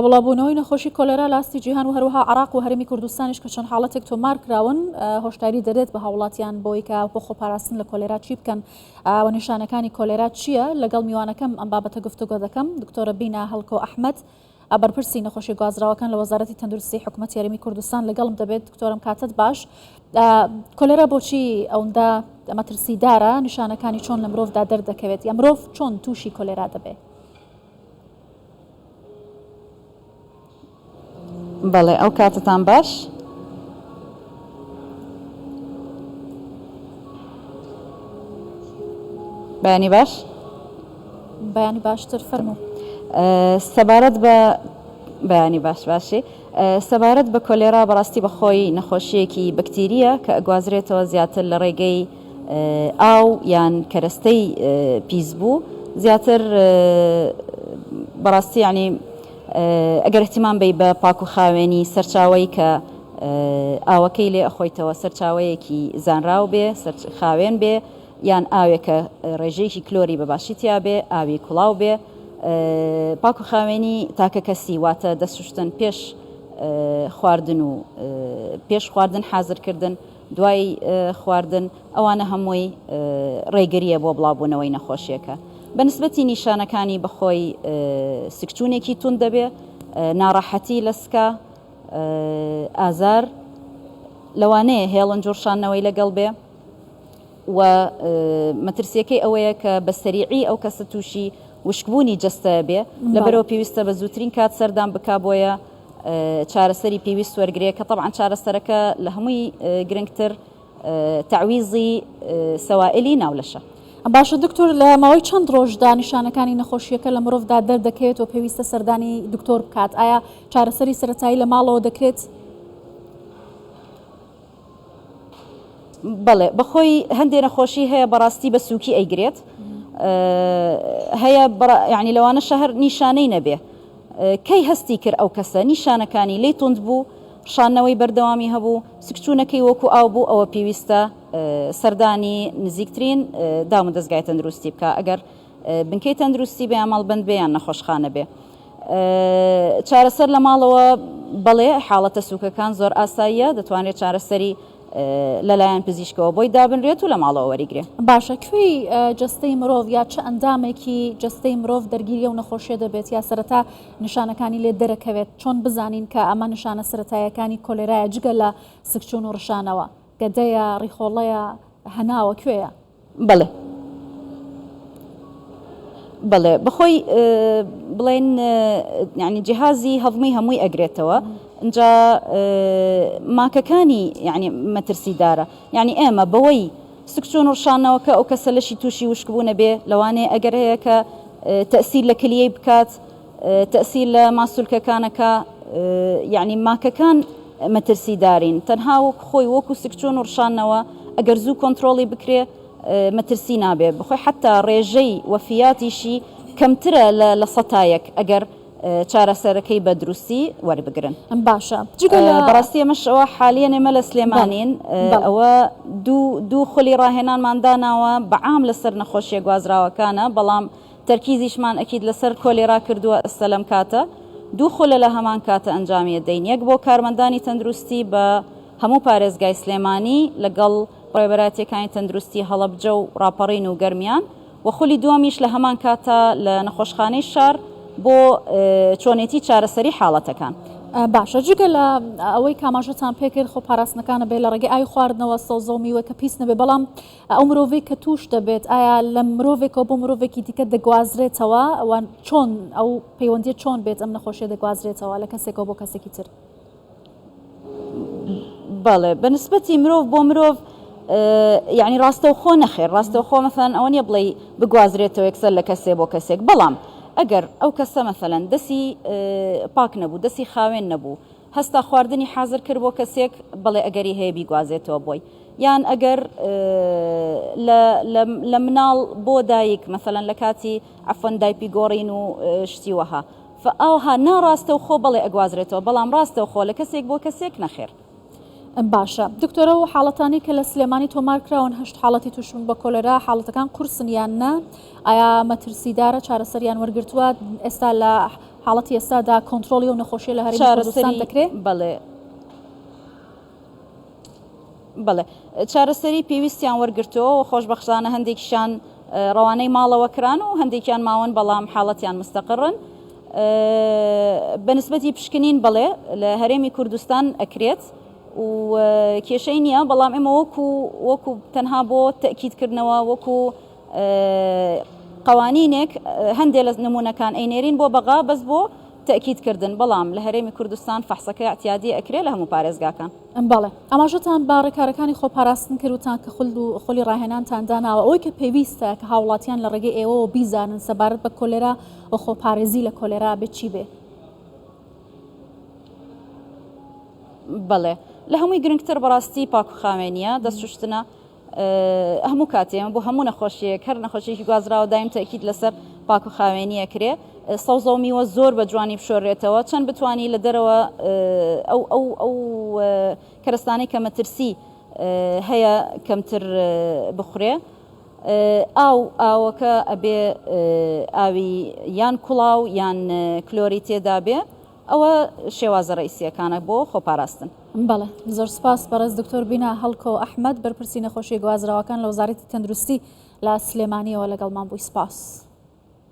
بەڵابوونەوەی نەخۆشی کۆلێرا لە ئاستی جیهان و هەروەها عراق و هەرێمی کوردستانیش کە چەند حاڵەتێک تۆمار کراون هۆشداری دەدێت بە هاوڵاتیان بۆی کە بۆ خۆپاراستن لە کۆلێرا چی بکەن و نیشانەکانی کۆلێرا چییە؟ لەگەڵ میوانەکەم ئەم بابەتە گفتوگۆ دەکەم. دکتۆرە بینا هەڵکۆ ئەحمەد بەرپرسی نەخۆشی گوازراوەکان لە وەزارەتی تەندروستی حکوومەتی هەرێمی کوردستان لەگەڵم دەبێت. دکتۆرم کاتت باش. کۆلێرا بۆچی ئەوەندە مەترسیدارە؟ نیشانەکانی چۆن لە مرۆڤدا دەردەکەوێت یا مرۆڤ چۆن تووشی کۆلێرا دەبێت؟ بەڵێ ئەو کاتتان باش. بەیانی باش؟ بەیانی باشتر فەرموو. سەبارەت بە بەیانی باشی سەبارەت بە کۆلێرا بەڕاستی بەخۆی نەخۆشیەکی بەکتریە کە ئەگوازرێتەوە زیاتر لە ڕێگەی ئاو یان کەرەستەی پیسبوو زیاتر بەڕاستی ینی ئەگەر احتیمام بی بە پاک و خاوێنی سەرچاوەی کە ئاوەکەی لێ ئەخۆیتەوە سەرچاوەیەکی زانراو بێ خاوێن بێ یان ئاوێکە ڕێژەیەکی کلۆری بەباشیتیا بێ ئاوی کوڵاو بێ پاک و خاوێنی تاکە کەسی واتە دەسوشتن پێش خواردن و پێش خواردن حازرکردن دوای خواردن ئەوانە هەمووی ڕێگریە بۆ بڵاوبوونەوەی نەخۆشیەکە. بەنسبەتی نیشانەکانی بەخۆی سکچوونێکی تون دەبێ، ناڕەحەتی لە سکا، ئازار لەوانەیە هێڵن جۆرشانەوەی لەگەڵ بێ و مەترسیەکەی ئەوەیە کە بە سەریعی ئەو کەسە تووشی وشکبوونی جەستە بێ لەبەرەوە پێویستە بە زووترین کات سەردان بکا بۆیە چارەسەری پێویست وەرگێ کە طبعاً چارەسەرەکە لە هەمووی گرنگتر تعویزی سەوائلی ناولەشە. باشە دکتۆر، لە ماوەی چەند ڕۆژدا نیشانەکانی نەخۆشیەکە لە مرۆڤدا دەردەکەوێت و پێویستە سەردانی دکتۆر بکات؟ ئایا چارەسەری سەرەتایی لە ماڵەوە دەکرێت؟ بەڵێ بەخۆی هەندێک نەخۆشی هەیە بەڕاستی بە سووکی ئەیگرێت، هەیە یعنی لەوانە شەهر نیشانەی نەبێ کەی هەستی کرد ئەو کەسە نیشانەکانی لی تند بوو، شانەوەی بەردەوامی هەبوو، سکچوونەکەی وەکو ئاو بوو، ئەوە پێویستە سەردانی نزیکترین دام و دەستگای تەندروستی بکە ئەگەر بنکەی تەندروستی بێ ئاماڵبند بێ یان نەخۆشخانە بێ. چارەسەر لە ماڵەوە بەڵێ حاڵەتە سووکەکان زۆر ئاساییە، دەتوانێت چارەسەری لەلایەن پزیشکەوە بۆی دابنرێت و لە ماڵەوە وەریگرێ. باشە کوێی جەستەی مرۆڤ یا چه ئەندامێکی جەستەی مرۆڤ دەرگیریە و نەخۆشیە دەبێت یا سەرەتا نیشانەکانی لێ دەرەکەوێت؟ چۆن بزانین کە ئەمە نیشانە سەرەتاییەکانی کۆلێرایە جگە لە سکچوون و ڕشانەوە؟ گەدەیە، ڕیخۆڵەیە، هەناوە کوێیە؟ بەڵێ بەڵێ بەخۆی بڵێن یعنی جیهازی هەڵمی هەمووی ئەگرێتەوە. اینجا ماکەکانی یعنی مەترسیدارە، یعنی ئێمە بەوەی سکچوون و ڕشانەوە کە ئەو کەسە لەشی تووشی وشکبوونە بێ لەوانەیە ئەگەر هەیە کە تەئسیر لە کلیەی بکات، تەئسیر لە ماسوولکەکانەکە، یعنی ماکەکان مەترسیدارین. تەنها خۆی وەکو سکچوون و ڕشانەوە ئەگەر زوو کۆنتترۆڵی بکرێ مەترسی نابێ، بخۆی حتا ڕێژەی وەفیاتیشی کەمترە لە سەتایەک ئەگەر چارەسەرەکەی بە دروستی وەربگرن. باشە بەڕاستی ئەمەش ئەوە حالیان ئێمە لە سلێمانین ئەوە دوو خولی ڕاهێنانمانداناوە بەعام لەسەر نەخۆشیە گوازراوەکانە، بەڵام تەرکیزیشمان ئەکید لەسەر کۆلێرا کردووە ئەستە لەم کاتە. دوو خولە لە هەمان کاتە ئەنجامیە دەین، یەک بۆ کارمەندانی تەندروستی بە هەموو پارێزگای سلێمانی لەگەڵ ڕێبەراتیەکانی تەندروستی هەڵەبجە و ڕاپەڕین و گەرمیان، و خولی دووەمیش لە هەمان کاتە لە نەخۆشخانەی شار بۆ چۆنێتی چارەسەری حاڵەتەکان. باشە جگە لە ئەوەی کاماژەتان پێکرد خۆپاراستنەکانە بێ لە ڕێگەی ئاوی خواردنەوە سەوزە و میوە کە پیس نەبێ، بەڵام ئەو مرۆڤێک کە توش دەبێت ئایا لە مرۆڤێکەوە بۆ مرۆڤێکی دیکە دەگوازرێتەوە؟ ئەوان چۆن ئەو پەیوەندیە چۆن بێت ئەم نەخۆشیە دەگوازرێتەوە لە کەسێکەوە بۆ کەسێکی تر؟ بەڵێ بەنسبەتی مرۆڤ بۆ مرۆڤ یعنی ڕاستەوخۆ نەخێر، ڕاستەوخۆ مەثەن ئەوە نییە بڵێ بگوازرێتەوە یەکسەر لە کەسێ بۆ کەسێک، بەڵام ئەگەر ئەو کەسە مەثەلەن دەسی پاک نەبوو، دەسی خاوێن نەبوو، هەستا خواردنی حازر کرد بۆ کەسێک، بڵێ ئەگەری هەیە بیگوازێتەوە بۆی، یان ئەگەر لە مناڵ بۆ دایک مەثەلەن لە کاتی عەفوەن دایپی گۆڕین و شتی وەها، فئەوها ناڕاستەوخۆ بڵێ ئەگوازرێتەوە، بەڵام ڕاستەوخۆ لە کەسێک بۆ کەسێک نەخێر. باشە دکتۆرە، و حاڵەتانی کە لە سلێمانی تۆمار کراون 8 حاڵەتی توشون بە کۆلێرا، حاڵەتەکان قورسن یان نە؟ ئایا مەترسیدارە چارەسەریان وەرگرتووە؟ ئێستا لە حاڵەتی ئێستادا کۆنتترۆلی و نەخۆشیە لە هەرێمی کوردستان دەکرێت؟ بڵێ چارەسەری پێویستیان وەرگرتەوە و خۆشبەختانە هەندێکیشان ڕەوانەی ماڵەوە کران و هەندێکیان ماوەن بەڵام حاڵەتیان مستەقڕن بەنسبەتی پشکنین بڵێ لە هەرێمی کوردستان ئەکرێت و کێشەی نییە بەڵام ئێمە وەکو تەنها بۆ تەکیدکردنەوە وەکو قوانینێک هەندێک لە نمونونەکان ئەینێرین بۆ بەغا بەس بۆ تەکیدکردن بەڵام لە هەرێمی کوردستان فەحسەکە احتیادی ئەکرێت لە هەموو پارێزگاکان. بەڵێ ئەماژەتان باڕێکارەکانی خۆپاراستن کردوتان کە خۆلی ڕاهێنانتان داناوە ئەوەی کە پێویستە کە هاوڵاتیان لە ڕێگەی ئێوەوە بیزانن سەبارەت بە کۆلێرا و خۆپارێزی لە کۆلێرا بێت چی بێ؟ بەڵێ لە هەمووی گرنگتر بەڕاستی پاکوخاوێنیە دەستشتنە هەموو کاتێمە بۆ هەموو نەخۆشیەک هەر نەخۆشیێکی گوازراوە دایم تەکید لەسەر پاکوخاوێنیە کرێ سەوزە و میوە زۆر بە جوانی بشۆڕێتەوە چەند بتوانی لە دەرەوە ئەو کەرستانەی کە مەترسی هەیە کەمتر بخورێ ئاوەکە ئەبێ ئاوی یان کوڵاو یان کلۆری تێدا بێ ئەوە شێوازە ڕئیسیەکانە بۆ خۆپاراستن. بەڵێ زۆر سپاس بەڕێز دکتۆر بینا هەڵکۆ ئەحمەد بەرپرسی نەخۆشی گوازراوەکان لە وەزارەتی تەندروستی لە سلێمانیەوە لەگەڵمان بووی. سپاس.